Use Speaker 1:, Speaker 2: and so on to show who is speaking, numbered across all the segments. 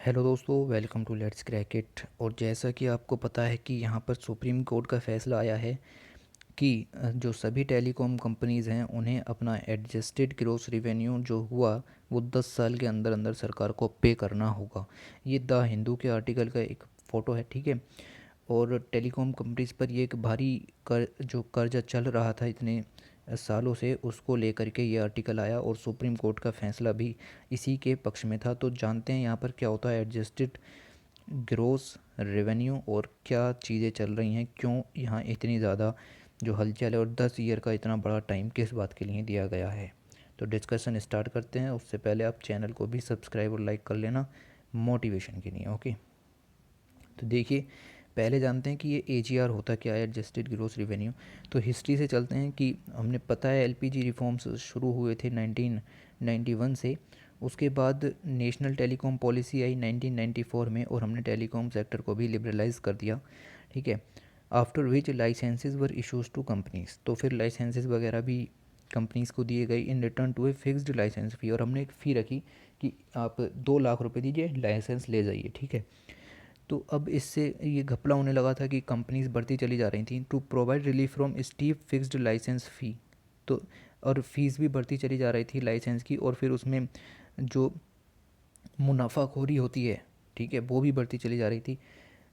Speaker 1: Hello दोस्तों, welcome to let's crack it. और जैसा कि आपको पता है कि यहाँ पर सुप्रीम कोर्ट का फैसला आया है कि जो सभी टेलीकॉम कंपनीज़ हैं उन्हें अपना एडजस्टेड ग्रॉस रिवेन्यू जो हुआ वो 10 साल के अंदर अंदर सरकार को पे करना होगा। ये द हिंदू के आर्टिकल का एक फ़ोटो है, ठीक है। और टेलीकॉम कंपनीज पर ये एक भारी जो कर्जा चल रहा था इतने सालों से, उसको लेकर के ये आर्टिकल आया और सुप्रीम कोर्ट का फैसला भी इसी के पक्ष में था। तो जानते हैं यहाँ पर क्या होता है एडजस्टेड ग्रोस रेवेन्यू और क्या चीज़ें चल रही हैं, क्यों यहाँ इतनी ज़्यादा जो हलचल है और 10 ईयर का इतना बड़ा टाइम किस बात के लिए दिया गया है। तो डिस्कशन स्टार्ट करते हैं। उससे पहले आप चैनल को भी सब्सक्राइब और लाइक कर लेना मोटिवेशन के लिए, ओके। तो देखिए, पहले जानते हैं कि ये एजीआर होता क्या है, एडजस्टेड ग्रोस रिवेन्यू। तो हिस्ट्री से चलते हैं कि हमने पता है एलपीजी रिफॉर्म्स शुरू हुए थे 1991 से। उसके बाद नेशनल टेलीकॉम पॉलिसी आई 1994 में और हमने टेलीकॉम सेक्टर को भी लिबरलाइज कर दिया, ठीक है। After which licences were issues to companies, तो फिर लाइसेंसेज वगैरह भी कंपनीज़ को दिए गए in return to a fixed licence fee. और हमने एक फ़ी रखी कि आप 2 लाख रुपए दीजिए, लाइसेंस ले जाइए, ठीक है। तो अब इससे ये घपला होने लगा था कि कंपनीज बढ़ती चली जा रही थी to provide relief from steep fixed licence fee. तो और फीस भी बढ़ती चली जा रही थी लाइसेंस की, और फिर उसमें जो मुनाफाखोरी होती है, ठीक है, वो भी बढ़ती चली जा रही थी।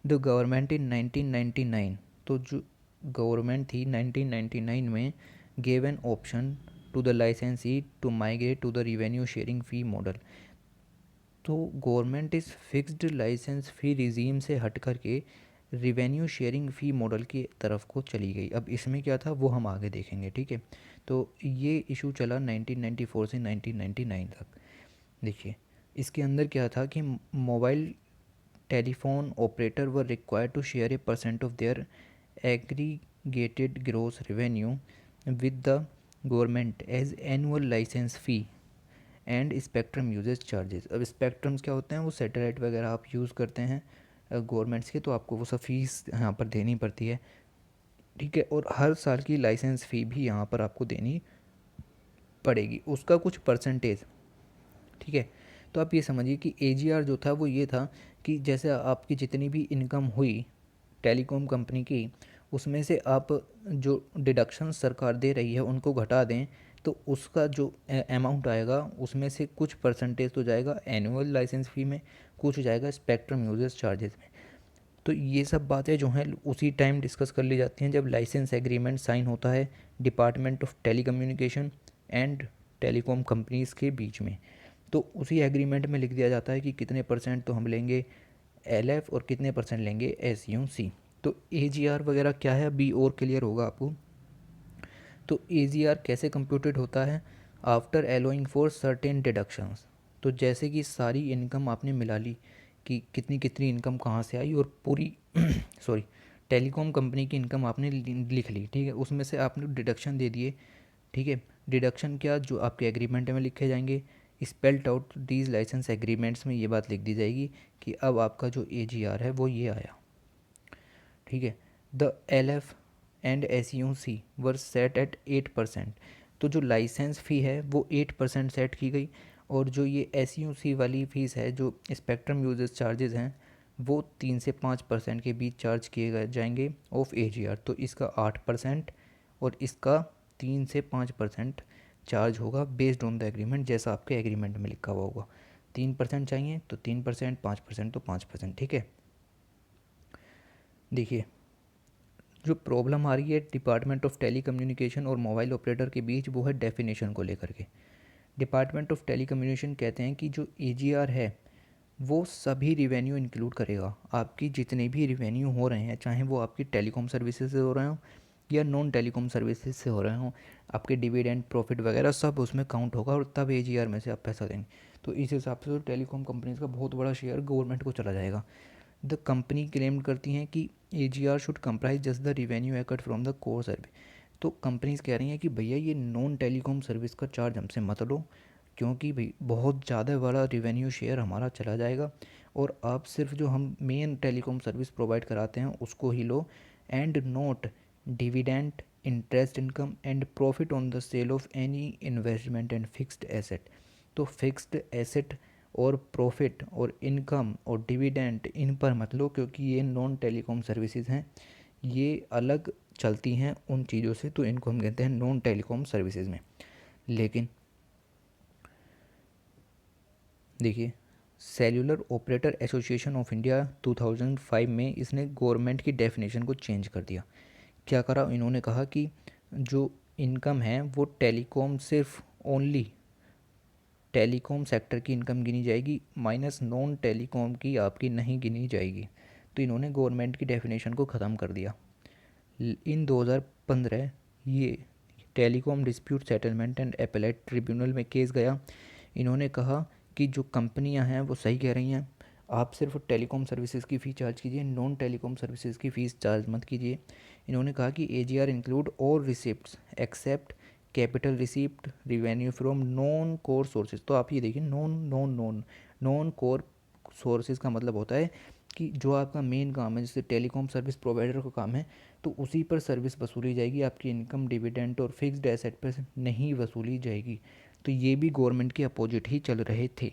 Speaker 1: द गवर्नमेंट इन 1999, तो जो गवर्नमेंट थी 1999 में gave an option to the licensee to migrate to the revenue sharing fee model. तो गवर्नमेंट इस फिक्स्ड लाइसेंस फ़ी रिजीम से हट कर के रिवेन्यू शेयरिंग फ़ी मॉडल की तरफ को चली गई। अब इसमें क्या था वो हम आगे देखेंगे, ठीक है। तो ये इशू चला 1994 से 1999 तक। देखिए, इसके अंदर क्या था कि mobile telephone operator were required to share a percent of their aggregated gross revenue with the government as annual licence fee and spectrum usage charges. अब स्पेक्ट्रम्स क्या होते हैं, वो सैटेलाइट वगैरह आप यूज़ करते हैं गवर्नमेंट्स के, तो आपको वो सब फीस यहाँ पर देनी पड़ती है, ठीक है। और हर साल की लाइसेंस फ़ी भी यहाँ पर आपको देनी पड़ेगी, उसका कुछ परसेंटेज, ठीक है। तो आप ये समझिए कि एजीआर जो था वो ये था कि जैसे आपकी जितनी भी इनकम हुई टेलीकॉम कंपनी की, उसमें से आप जो डिडक्शन सरकार दे रही है उनको घटा दें, तो उसका जो अमाउंट आएगा उसमें से कुछ परसेंटेज तो जाएगा एनुअल लाइसेंस फ़ी में, कुछ जाएगा स्पेक्ट्रम यूजेस चार्जेस में। तो ये सब बातें जो हैं उसी टाइम डिस्कस कर ली जाती हैं जब लाइसेंस एग्रीमेंट साइन होता है department of telecommunication and telecom companies के बीच में। तो उसी एग्रीमेंट में लिख दिया जाता है कि कितने परसेंट तो हम लेंगे एलएफ और कितने परसेंट लेंगे एसयूसी। तो एजीआर वगैरह क्या है अभी और क्लियर होगा आपको। तो एजीआर कैसे कंप्यूटेड होता है, after allowing for certain deductions. तो जैसे कि सारी इनकम आपने मिला ली कि कितनी कितनी इनकम कहाँ से आई और पूरी सॉरी टेलीकॉम कंपनी की इनकम आपने लिख ली, ठीक है। उसमें से आपने डिडक्शन दे दिए, ठीक है। डिडक्शन क्या जो आपके एग्रीमेंट में लिखे जाएंगे, spelled out these licence agreements में ये बात लिख दी जाएगी कि अब आपका जो एजीआर है वो ये आया, ठीक है। The L F and S U C were set at 8%। तो जो लाइसेंस फ़ी है वो 8% सेट की गई, और जो ये एस यू सी वाली फ़ीस है जो स्पेक्ट्रम यूजेस चार्जेस हैं वो 3 से 5% के बीच चार्ज किए गए जाएंगे ऑफ ए जी आर। तो इसका 8% और इसका 3 से 5% चार्ज होगा बेस्ड ऑन द एग्रीमेंट, जैसा आपके एग्रीमेंट में लिखा हुआ होगा। 3% चाहिए तो 3%, 5% तो 5%, ठीक है। देखिए, जो प्रॉब्लम आ रही है डिपार्टमेंट ऑफ टेली कम्युनिकेशन और मोबाइल ऑपरेटर के बीच वो है डेफिनेशन को लेकर के। डिपार्टमेंट ऑफ टेली कम्युनिकेशन कहते हैं कि जो एजीआर है वो सभी रिवेन्यू इंक्लूड करेगा, आपकी जितने भी रिवेन्यू हो रहे हैं, चाहे वो आपकी टेलीकॉम सर्विसेज से हो रहे हों या नॉन टेलीकॉम सर्विसेज से हो रहे हों, आपके डिविडेंड प्रॉफिट वगैरह सब उसमें काउंट होगा और तब एजीआर में से आप पैसा देंगे। तो इस हिसाब से तो टेलीकॉम कंपनीज का बहुत बड़ा शेयर गवर्नमेंट को चला जाएगा। द कंपनी क्लेम करती हैं कि AGR should comprise just the revenue एकट फ्रॉम द कोर सर्विस। तो कंपनीज कह रही हैं कि भैया ये नॉन टेलीकॉम सर्विस का चार्ज हमसे मत लो, क्योंकि भाई बहुत ज़्यादा बड़ा रिवेन्यू शेयर हमारा चला जाएगा, और आप सिर्फ जो हम मेन टेलीकॉम सर्विस प्रोवाइड कराते हैं उसको ही लो, and note dividend interest income and profit on the sale of any investment and fixed asset. तो फिक्स्ड एसेट और प्रॉफिट और इनकम और डिविडेंड इन पर मत लो, क्योंकि ये नॉन टेलीकॉम सर्विसेज हैं, ये अलग चलती हैं उन चीज़ों से, तो इनको हम कहते हैं नॉन टेलीकॉम सर्विसेज में। लेकिन देखिए, cellular operator association of India 2005 में इसने गवर्नमेंट की डेफिनेशन को चेंज कर दिया। क्या करा इन्होंने, कहा कि जो इनकम है वो टेलीकॉम सिर्फ ओनली टेलीकॉम सेक्टर की इनकम गिनी जाएगी, माइनस नॉन टेलीकॉम की आपकी नहीं गिनी जाएगी। तो इन्होंने गवर्नमेंट की डेफिनेशन को ख़त्म कर दिया। इन 2015 ये telecom dispute settlement and appellate tribunal में केस गया। इन्होंने कहा कि जो कंपनियां हैं वो सही कह रही हैं, आप सिर्फ टेलीकॉम सर्विसेज की फ़ीस चार्ज कीजिए, नॉन टेलीकॉम सर्विसेज की फ़ीस चार्ज मत कीजिए। इन्होंने कहा कि AGR include all receipts except capital receipt revenue from non core sources. तो आप ये देखिए, non non non non core sources का मतलब होता है कि जो आपका मेन काम है, जैसे टेलीकॉम सर्विस प्रोवाइडर का काम है, तो उसी पर सर्विस वसूली जाएगी, आपकी इनकम डिविडेंड और फिक्स्ड एसेट पर नहीं वसूली जाएगी। तो ये भी गवर्नमेंट के अपोजिट ही चल रहे थे,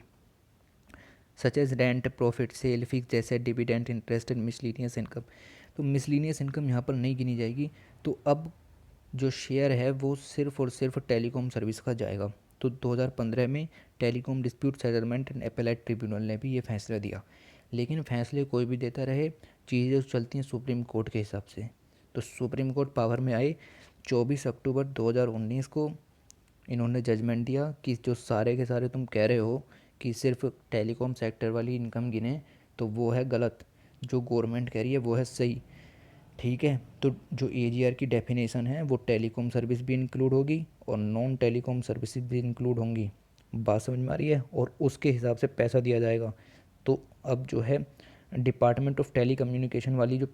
Speaker 1: such as rent, profit, sale, fixed asset, dividend, interest and miscellaneous income. तो मिसलीनियस इनकम यहाँ पर नहीं गिनी जाएगी। तो अब जो शेयर है वो सिर्फ और सिर्फ टेलीकॉम सर्विस का जाएगा। तो 2015 में telecom dispute settlement and appellate tribunal ने भी ये फैसला दिया। लेकिन फैसले कोई भी देता रहे, चीज़ें चलती हैं सुप्रीम कोर्ट के हिसाब से। तो सुप्रीम कोर्ट पावर में आए 24 अक्टूबर 2019 को। इन्होंने जजमेंट दिया कि जो सारे के सारे तुम कह रहे हो कि सिर्फ टेलीकॉम सेक्टर वाली इनकम गिने, तो वो है गलत, जो गवर्नमेंट कह रही है वो है सही। ठीक है, तो जो AGR की डेफिनेशन है वो टेलीकॉम सर्विस भी इंक्लूड होगी और नॉन टेलीकॉम सर्विसेज भी इंक्लूड होंगी। बात समझ में आ रही है? और उसके हिसाब से पैसा दिया जाएगा। तो अब जो है डिपार्टमेंट ऑफ टेली कम्युनिकेशन वाली जो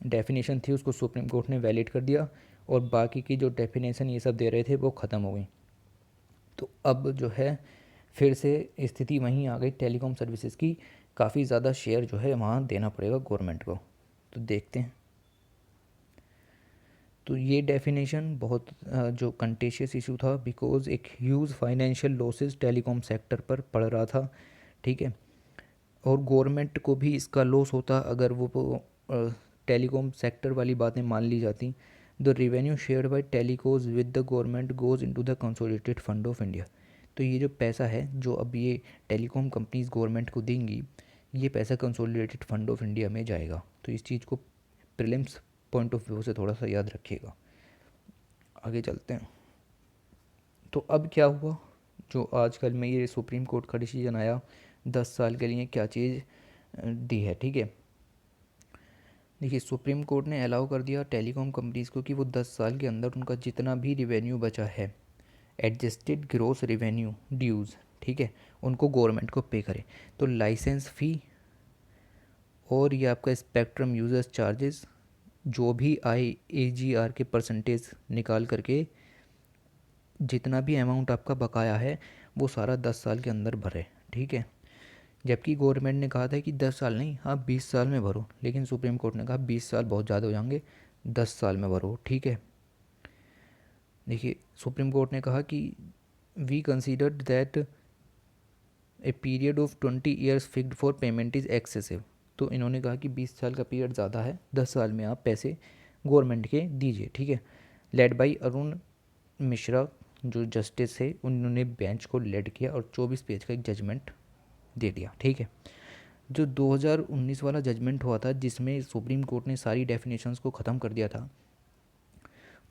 Speaker 1: डेफिनेशन थी उसको सुप्रीम कोर्ट ने वैलिड कर दिया, और बाकी की जो डेफिनेशन ये सब दे रहे थे वो ख़त्म हो गई। तो अब जो है फिर से स्थिति वहीं आ गई, टेलीकॉम सर्विसेज की काफ़ी ज़्यादा शेयर जो है वहाँ देना पड़ेगा गवर्नमेंट को। तो देखते हैं। तो ये डेफिनेशन बहुत जो कंटेशियस इशू था, बिकॉज एक huge financial losses telecom sector पर पड़ रहा था। ठीक है, और गवर्नमेंट को भी इसका लॉस होता अगर वो टेलीकॉम सेक्टर वाली बातें मान ली जाती। The revenue shared by telcos with the government goes into the consolidated fund of India. तो ये जो पैसा है जो अब ये टेलीकॉम कंपनीज गवर्नमेंट को देंगी, ये पैसा कंसोलिडेटेड फंड ऑफ इंडिया में जाएगा। तो इस चीज़ को प्रीलिम्स पॉइंट ऑफ व्यू से थोड़ा सा याद रखिएगा। आगे चलते हैं। तो अब क्या हुआ, जो आजकल में ये सुप्रीम कोर्ट का डिसीजन आया, 10 साल के लिए क्या चीज़ दी है। ठीक है, देखिए सुप्रीम कोर्ट ने अलाउ कर दिया टेलीकॉम कंपनीज़ को कि वो 10 साल के अंदर उनका जितना भी रिवेन्यू बचा है, एडजस्टेड ग्रोस रिवेन्यू ड्यूज़, ठीक है, उनको गवर्नमेंट को पे करे। तो लाइसेंस फ़ी और ये आपका स्पेक्ट्रम यूजर्स चार्जेस जो भी आए AGR के परसेंटेज निकाल करके जितना भी अमाउंट आपका बकाया है वो सारा 10 साल के अंदर भरे। ठीक है, जबकि गवर्नमेंट ने कहा था कि 10 साल नहीं, हाँ 20 साल में भरो, लेकिन सुप्रीम कोर्ट ने कहा 20 साल बहुत ज़्यादा हो जाएंगे, 10 साल में भरो। ठीक है, देखिए सुप्रीम कोर्ट ने कहा कि we considered that a period of 20 years fixed for payment is excessive. तो इन्होंने कहा कि 20 साल का पीरियड ज़्यादा है, 10 साल में आप पैसे गवर्नमेंट के दीजिए। ठीक है, लेड बाई अरुण मिश्रा जो जस्टिस है, उन्होंने बेंच को लेड किया और 24 पेज का एक जजमेंट दे दिया। ठीक है, जो 2019 वाला जजमेंट हुआ था जिसमें सुप्रीम कोर्ट ने सारी डेफिनेशंस को ख़त्म कर दिया था,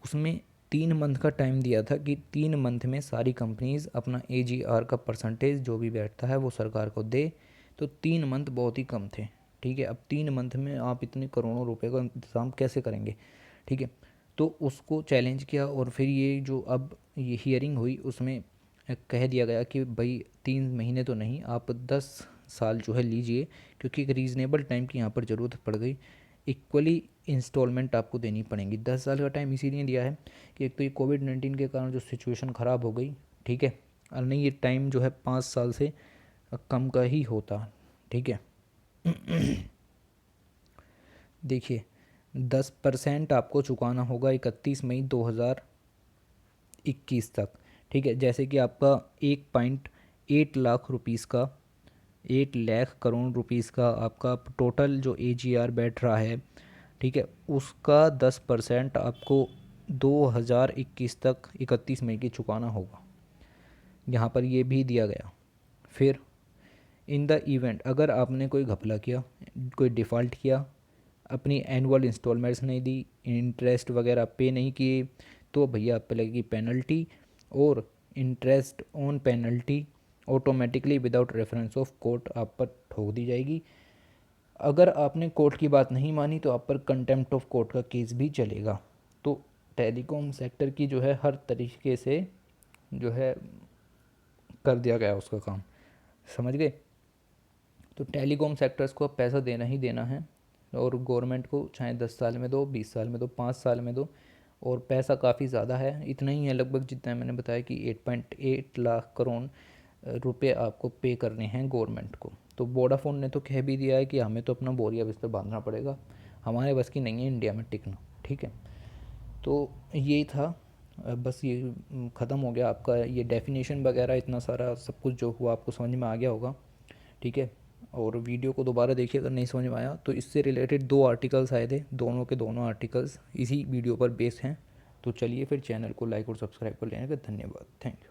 Speaker 1: उसमें 3 मंथ का टाइम दिया था कि 3 मंथ में सारी कंपनीज़ अपना AGR का परसेंटेज जो भी बैठता है वो सरकार को दे। तो 3 मंथ बहुत ही कम थे। ठीक है, अब 3 मंथ में आप इतने करोड़ों रुपए का इंतज़ाम कैसे करेंगे? ठीक है, तो उसको चैलेंज किया और फिर ये जो अब ये हियरिंग हुई उसमें कह दिया गया कि भाई 3 महीने तो नहीं, आप 10 साल जो है लीजिए, क्योंकि एक रीज़नेबल टाइम की यहाँ पर ज़रूरत पड़ गई। इक्वली इंस्टॉलमेंट आपको देनी पड़ेंगी। 10 साल का टाइम इसीलिए दिया है कि एक तो ये कोविड-19 के कारण जो सिचुएशन ख़राब हो गई, ठीक है, और नहीं ये टाइम जो है 5 साल से कम का ही होता। ठीक है, देखिए 10% आपको चुकाना होगा 31 मई 2021 तक। ठीक है, जैसे कि आपका 1.8 लाख रुपीज़ का 8 लाख करोड़ रुपीस का आपका टोटल जो AGR बैठ रहा है, ठीक है, उसका 10% आपको 2021 तक 31 मई की चुकाना होगा। यहाँ पर ये भी दिया गया। फिर इन द इवेंट अगर आपने कोई घपला किया, कोई डिफ़ॉल्ट किया, अपनी एनुअल इंस्टॉलमेंट्स नहीं दी, इंटरेस्ट वगैरह पे नहीं किए, तो भैया आप पे लगेगी पेनल्टी, और interest on penalty automatically without reference of court आप पर ठोक दी जाएगी। अगर आपने कोर्ट की बात नहीं मानी तो आप पर कंटेम्प्ट ऑफ कोर्ट का केस भी चलेगा। तो टेलीकॉम सेक्टर की जो है हर तरीके से जो है कर दिया गया उसका काम, समझ गए। तो टेलीकॉम सेक्टर्स को अब पैसा देना ही देना है, और गवर्नमेंट को चाहे 10 साल में दो, 20 साल में दो, 5 साल में दो, और पैसा काफ़ी ज़्यादा है, इतना ही है लगभग जितना मैंने बताया कि 8.8 लाख करोड़ रुपए आपको पे करने हैं गवर्नमेंट को। तो वोडाफोन ने तो कह भी दिया है कि हमें तो अपना बोरिया बिस्तर बांधना पड़ेगा, हमारे बस की नहीं है इंडिया में टिकना, ठीक है। तो यही था। बस ये ख़त्म हो गया आपका ये डेफिनेशन वगैरह, इतना सारा सब कुछ जो हुआ आपको समझ में आ गया होगा, ठीक है। और वीडियो को दोबारा देखिए अगर नहीं समझ में आया तो। इससे रिलेटेड 2 आर्टिकल्स आए थे, दोनों के दोनों आर्टिकल्स इसी वीडियो पर बेस हैं। तो चलिए फिर चैनल को लाइक और सब्सक्राइब कर लेने का धन्यवाद, थैंक यू।